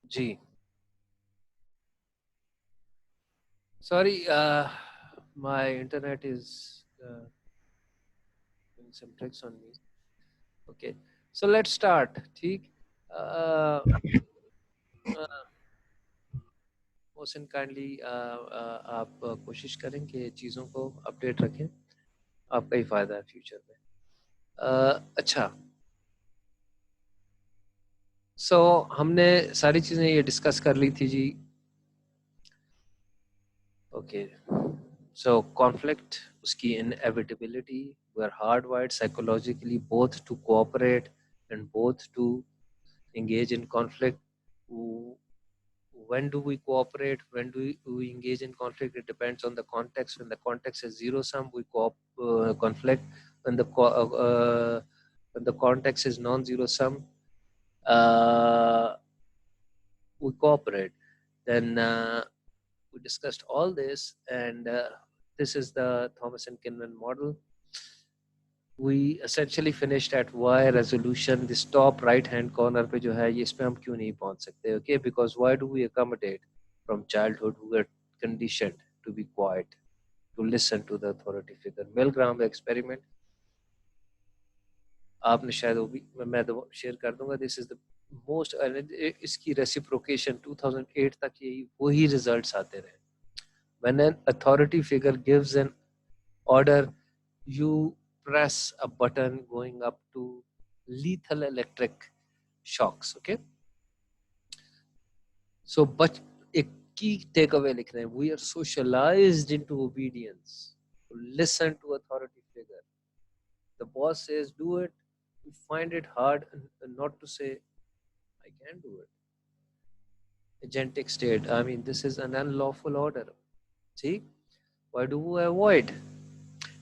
Ji, sorry, my internet is doing some tricks on me. Okay, so let's start. ठीक, uh, uh, Mohsin kindly आप कोशिश करें कि चीज़ों को अपडेट रखें, आपका ही फ़ायदा है फ्यूचर में। अच्छा, सो हमने सारी चीज़ें ये डिस्कस कर ली थी जी। ओके, सो कॉन्फ्लिक्ट, उसकी inevitability, we are hardwired psychologically both to cooperate and both to engage in conflict. When do we cooperate? When do we engage in conflict? It depends on the context. When the context is zero sum, we conflict. When when the context is non-zero sum, uh, we cooperate. Then we discussed all this, and this is the Thomas and Kinman model. We essentially finished at why resolution. This top right hand corner पे जो है ये इस पे हम क्यों नहीं पहुंच सकते? Okay, because why do we accommodate from childhood we are conditioned to be quiet, to listen to the authority figure. Milgram experiment आपने शायद वो भी मैं तो शेयर कर दूंगा. This is the most इसकी reciprocation 2008 तक यही वही results आते रहे. When an authority figure gives an order, you press a button going up to lethal electric shocks. Okay, so but a key takeaway लिख रहे हैं, we are socialized into obedience, to listen to authority figure. The boss says do it, you find it hard and not to say I can't do it. Agentic state, I mean, this is an unlawful order. See, why do we avoid?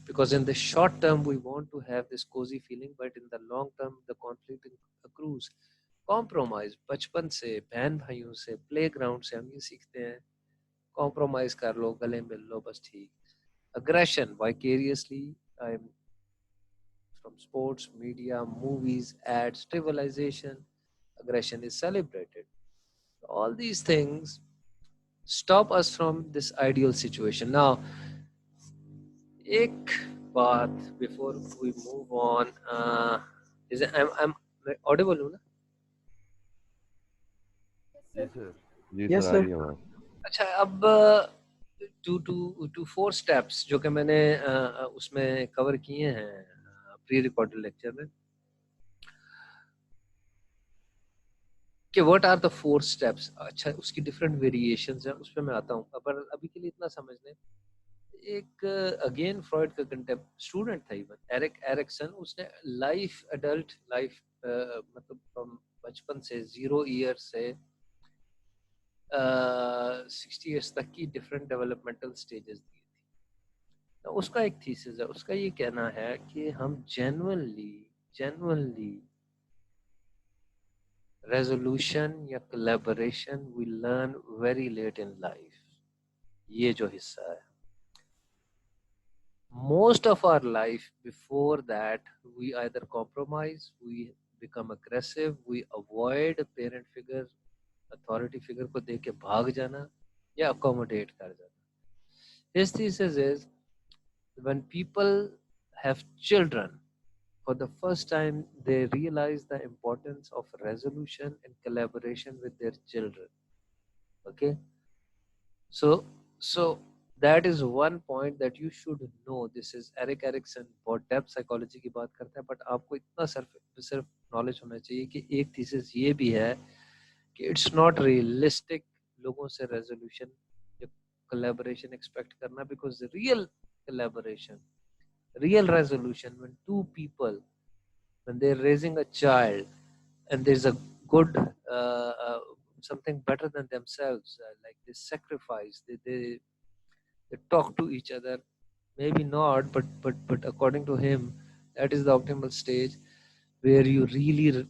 Because in the short term we want to have this cozy feeling, but in the long term the conflict accrues. Compromise, बचपन से बहन भाइयों से playground से हम ये सीखते हैं, कॉम्प्रोमाइज कर लो, गले मिल लो, बस ठीक. Aggression vicariously, I am from sports, media, movies, ads, trivialization, aggression is celebrated. All these things stop us from this ideal situation. Now, एक बात before we move on, is I'm audible हूँ ना? जी sir, जी Yes, sir, आ sir. रही है आवाज. अच्छा, अब to four steps जो कि मैंने उसमें कवर किए हैं प्री रिकॉर्डेड लेक्चर में, कि what are the four steps. अच्छा, उसकी डिफरेंट वेरिएशंस हैं, उस पर मैं आता हूँ, पर अभी के लिए इतना समझ लें. एक अगेन फ्रॉइड का कंटेम्प स्टूडेंट था, इवन एरिक एरिक्सन, उसने लाइफ एडल्ट लाइफ मतलब बचपन से 0 ईयर से 60 ईयर्स तक की डिफरेंट डेवलपमेंटल स्टेजेस दी थी. तो उसका एक थीसिस है, उसका ये कहना है कि हम जेन्युइनली रेजोल्यूशन या collaboration we learn very late in life. ये जो हिस्सा है, most of our life before that we either compromise, we become aggressive, we avoid parent figure, authority figure को देख के भाग जाना या accommodate कर जाना. His thesis is when people have children, for the first time they realize the importance of resolution and collaboration with their children. Okay, so that is one point that you should know. This is Eric Erikson, बहुत depth psychology की बात करता है, but आपको इतना सिर्फ knowledge होना चाहिए कि एक थीसिस ये भी है कि इट्स नॉट रियलिस्टिक लोगों से रेजोल्यूशन या कोलैबोरेशन एक्सपेक्ट करना, because real collaboration, real resolution, when two people, when they're raising a child and there's a good something better than themselves, like they sacrifice, they talk to each other, maybe not, but according to him that is the optimal stage where you really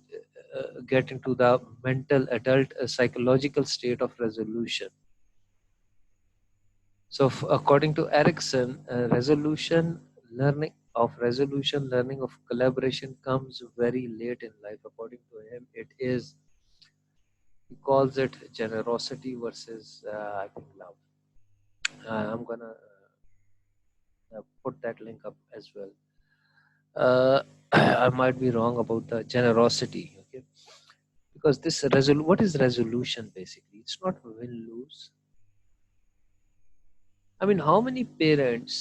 get into the mental adult psychological state of resolution. So according to Erickson, resolution learning of collaboration comes very late in life. According to him, it is, he calls it generosity versus I think love. I'm gonna put that link up as well. I might be wrong about the generosity, okay? Because this what is resolution basically? It's not win lose. I mean, how many parents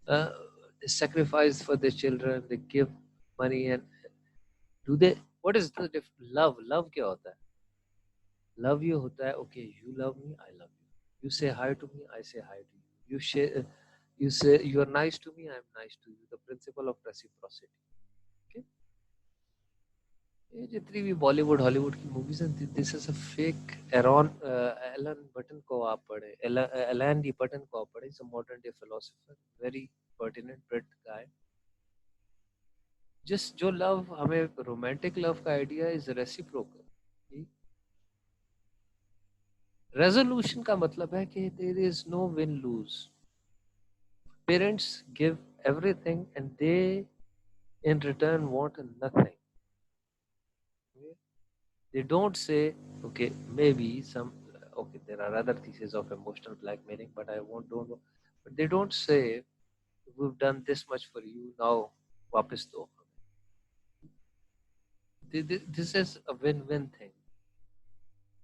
they sacrifice for their children? They give money, and do they? What is the love? Love क्या होता है? Love you होता है. Okay, you love me, I love you. You say hi to me, I say hi to you. You share. You say you are nice to me, I am nice to you. The principle of reciprocity. Okay. ये जितनी भी Bollywood Hollywood की movies हैं, this is a fake Aaron Alain Botton को आप पढ़े, Alain de Botton को आप पढ़े. Is a modern day philosopher, very pertinent Brit guy. जिस जो लव हमें रोमांटिक लव का आइडिया इज रेसिप्रोकल. रेजोल्यूशन का मतलब है कि there is no win lose. Parents give everything and they in return want nothing. They don't say, okay, maybe some, okay, there are other theses of emotional blackmailing, but I don't know. But they don't say, we've done this much for you, now वापस दो. This is a win-win thing.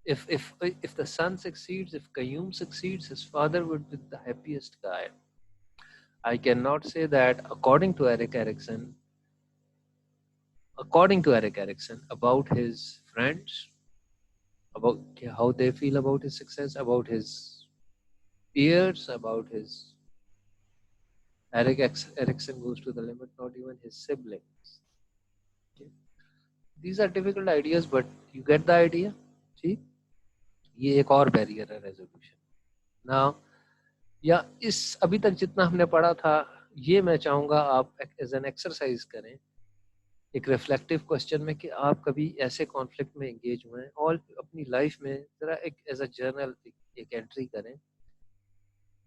If the son succeeds, if Qayyum succeeds, his father would be the happiest guy. I cannot say that according to Eric Erickson, about his friends, about how they feel about his success, about his peers, about his Eric Erickson goes to the limit, not even his siblings. Okay. These are difficult ideas, but you get the idea. See, ये एक और barrier है resolution. Now या इस अभी तक जितना हमने पढ़ा था, ये मैं चाहूंगा आप एज एन एक्सरसाइज करें एक रिफ्लेक्टिव क्वेश्चन में कि आप कभी ऐसे कॉन्फ्लिक्ट में एंगेज हुए हैं और अपनी लाइफ में जरा एक एज अ जर्नल एक एंट्री करें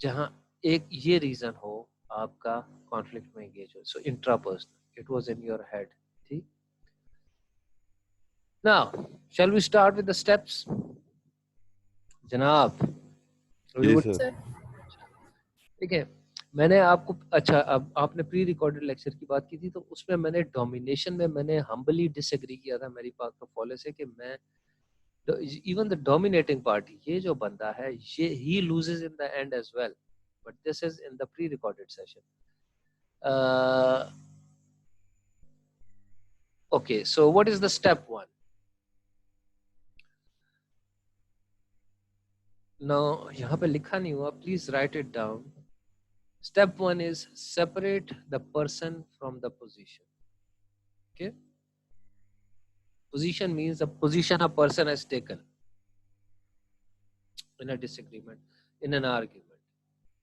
जहां एक ये रीजन हो आपका कॉन्फ्लिक्ट में एंगेज हो. So intrapersonal, it was in your head. ठीक. Now shall we start with the steps जनाब? जी सर. ठीक है. मैंने आपको अच्छा, अब आपने प्री रिकॉर्डेड लेक्चर की बात की थी, तो उसमें मैंने डोमिनेशन में मैंने हम्बली डिसएग्री किया था मेरी बात को फॉलो से कि मैं even the dominating party, ये जो बंदा है, ये he loses in the end as well, but this is in the pre-recorded session. Okay, so what is the step one? Now यहाँ पे लिखा नहीं हुआ, please write it down. Step one is separate the person from the position. Okay, position means the position a person has taken in a disagreement, in an argument.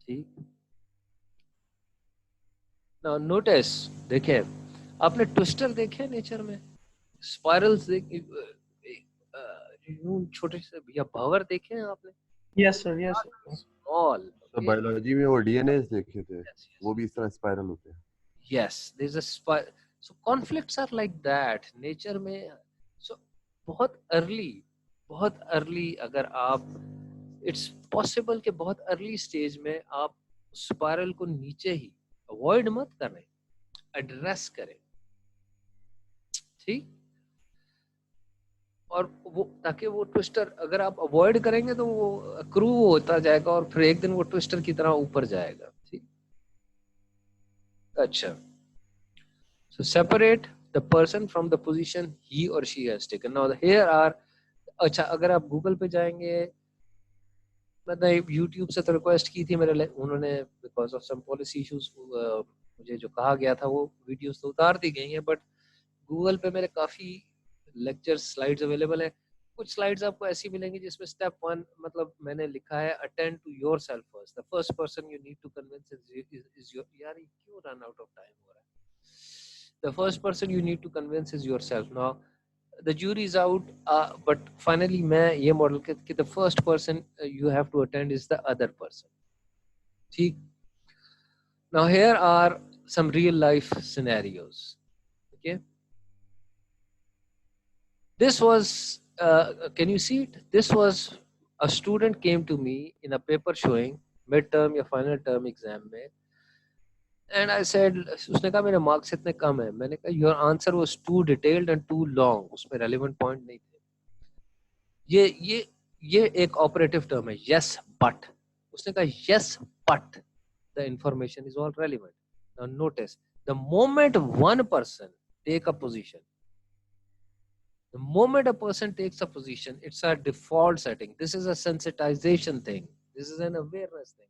ठीक. Now notice, देखिए, आपने twister देखे nature में, spirals देखे, छोटे से भैया भंवर देखे हैं आपने? Yes sir, yes small. तो बायोलॉजी में वो डीएनए देखे थे, वो भी इस तरह स्पाइरल होते हैं. Yes, there is a spiral. So conflicts are like that nature में. सो बहुत अर्ली अगर आप, इट्स पॉसिबल कि बहुत अर्ली स्टेज में आप स्पाइरल को नीचे ही अवॉइड मत करें, एड्रेस करें. ठीक. और वो ताकि वो ट्विस्टर अगर आप अवॉइड करेंगे तो वो क्रू होता जाएगा और फिर एक दिन वो ट्विस्टर की तरह ऊपर जाएगा. ठीक. अच्छा, so separate the person from the position he or she has taken. Now here are, अच्छा अगर आप गूगल पे जाएंगे, मैंने यूट्यूब से तो रिक्वेस्ट की थी मेरे, उन्होंने because of some policy issues मुझे जो कहा गया था वो वीडियोस तो उतार दी गई हैं, बट गूगल पे मेरे काफी लेक्चर स्लाइड्स अवेलेबल है. कुछ स्लाइड्स आपको ऐसी मिलेंगी जिसमें स्टेप वन मतलब मैंने लिखा है attend to yourself first. The first person you need to convince is your, यार क्यों रन आउट ऑफ टाइम हो रहा है. The first person you need to convince is yourself. Now the jury is out, but finally मैं ये model कि the first person you have to attend is the other person. ठीक. Now here are some real life scenarios. Okay, this was can you see it? This was a student came to me in a paper showing midterm या final term exam में, and I said, उसने कहा मेरे marks इतने कम हैं. मैंने कहा your answer was too detailed and too long. उसमें relevant point नहीं थे. ये एक operative term है, yes but. उसने कहा yes but the information is all relevant. Now notice, the moment one person take a position, the moment a person takes a position, it's a default setting. This is a sensitization thing. This is an awareness thing.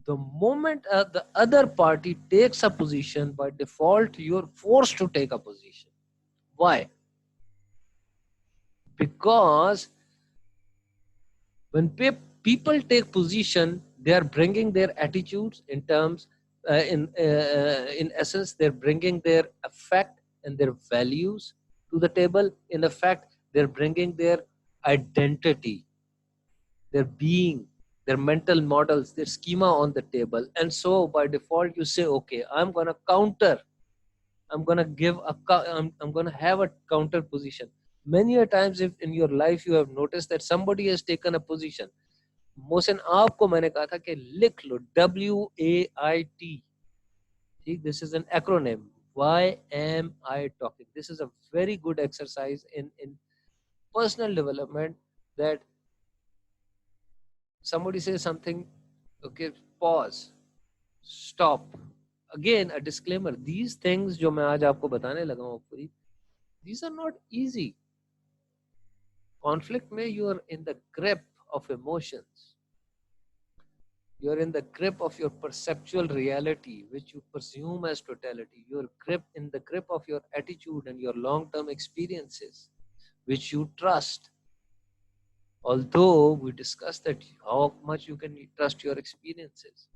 The moment the other party takes a position, by default, you're forced to take a position. Why? Because when people take position, they are bringing their attitudes in terms, in essence, they're bringing their affect and their values to the table. In effect, they're bringing their identity, their being, their mental models, their schema on the table. And so by default, you say, okay, I'm going to counter. I'm going to give I'm going to have a counter position. Many a times, if in your life you have noticed that somebody has taken a position, Mohsin आपको मैंने कहा था कि लिख लो WAIT. This is an acronym. Why am I talking? This is a very good exercise in personal development, that somebody says something, okay, pause, stop. Again, a disclaimer. These things जो मैं आज आपको बताने लगा हूँ पूरी, these are not easy. Conflict में you are in the grip of emotions. You're in the grip of your perceptual reality, which you presume as totality. You're in the grip of your attitude and your long-term experiences, which you trust. Although we discussed that how much you can trust your experiences.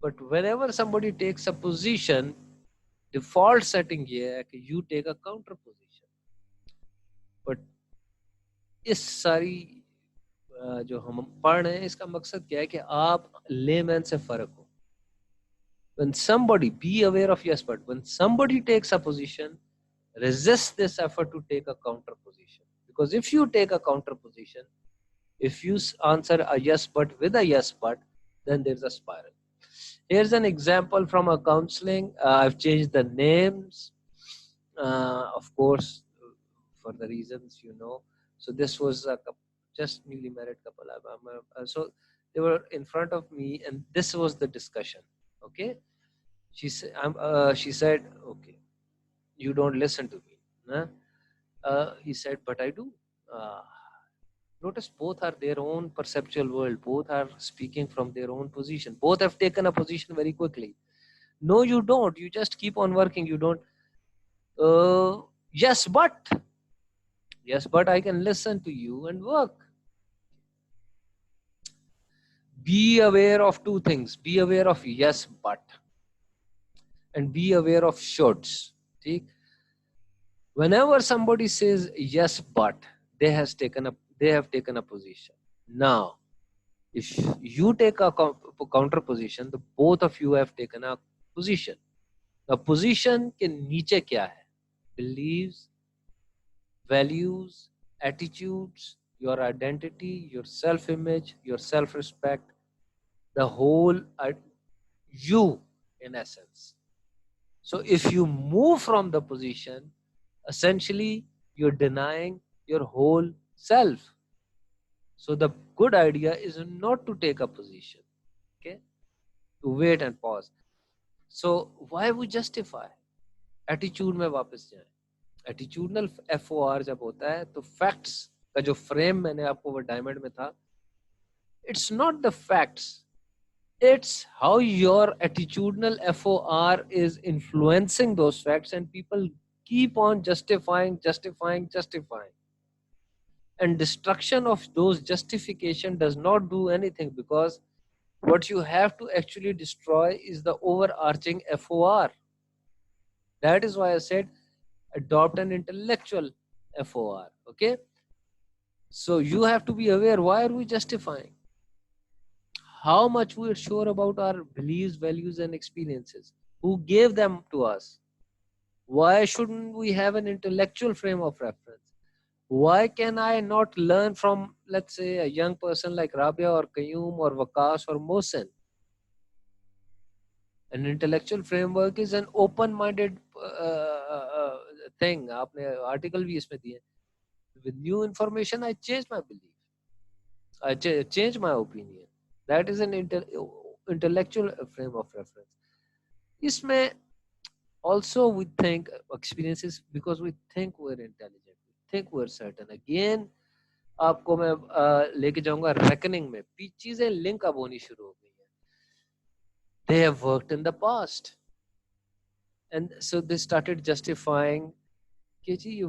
But whenever somebody takes a position, default setting here is you take a counter position. But इस सारी जो हम पढ़ रहे हैं, इसका मकसद क्या है कि आप लेमैन से फर्क हो. When somebody, be aware of yes but, when somebody takes a position, resist this effort to take a counter position. Because if you take a counter position, if you answer a yes but with a yes but, then there's a spiral. Here's an example from a counseling. I've changed the names, of course, for the reasons you know. So this was a just newly married couple. So they were in front of me, and this was the discussion. Okay, she said, okay, you don't listen to me. Huh? He said, but I do. Notice both are their own perceptual world. Both are speaking from their own position. Both have taken a position very quickly. No, you don't. You just keep on working. You don't. Yes, but I can listen to you and work. Be aware of two things. Be aware of yes, but, and be aware of shoulds. See? Whenever somebody says yes, but, they have taken a position. Now, if you take a counter position, the both of you have taken a position. The position के नीचे क्या है? Beliefs, values, attitudes, your identity, your self-image, your self-respect, the whole you in essence. So if you move from the position, essentially you're denying your whole self. So the good idea is not to take a position, okay? To wait and pause. So why we justify? Attitude में वापस जाएं. Attitudinal FOR जब होता है तो facts का जो frame मैंने आपको वो diamond में था, it's not the facts. It's how your attitudinal FOR is influencing those facts, and people keep on justifying. And destruction of those justification does not do anything, because what you have to actually destroy is the overarching FOR. That is why I said adopt an intellectual FOR. Okay. So you have to be aware, why are we justifying? How much we are sure about our beliefs, values, and experiences? Who gave them to us? Why shouldn't we have an intellectual frame of reference? Why can I not learn from, let's say, a young person like Rabia or Qayyum or Waqas or Mohsen? An intellectual framework is an open-minded thing. आपने article भी इसमें दिए. With new information, I change my belief. I change my opinion. That is an intellectual frame of reference. इसमें also we think experiences because we think we're intelligent, we think we're certain. Again, आपको मैं लेके जाऊंगा reckoning में. चीजें link अब होनी शुरू हो गई हैं. They have worked in the past, and so they started justifying कि जी ये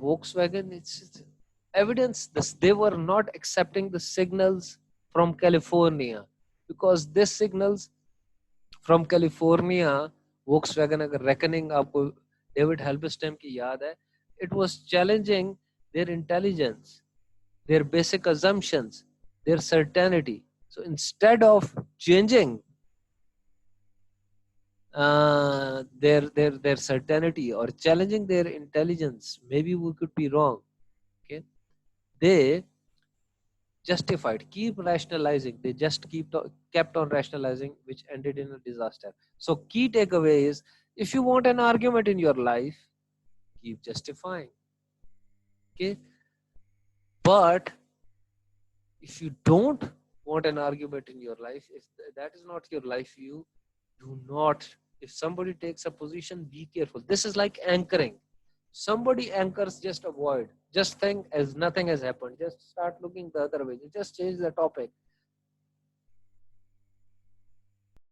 Volkswagen, it's evidence this they were not accepting the signals from California because these signals from California, Volkswagen अगर reckoning आपको David Halberstam की याद है, it was challenging their intelligence, their basic assumptions, their certainty. So instead of changing their certainty or challenging their intelligence, maybe we could be wrong. Okay, they justified, keep rationalizing. They just kept on rationalizing, which ended in a disaster. So key takeaway is, if you want an argument in your life, keep justifying. Okay, but if you don't want an argument in your life, if that is not your life view, do not. If somebody takes a position, be careful. This is like anchoring. Somebody anchors, just avoid. Just think as nothing has happened. Just start looking the other way. Just change the topic.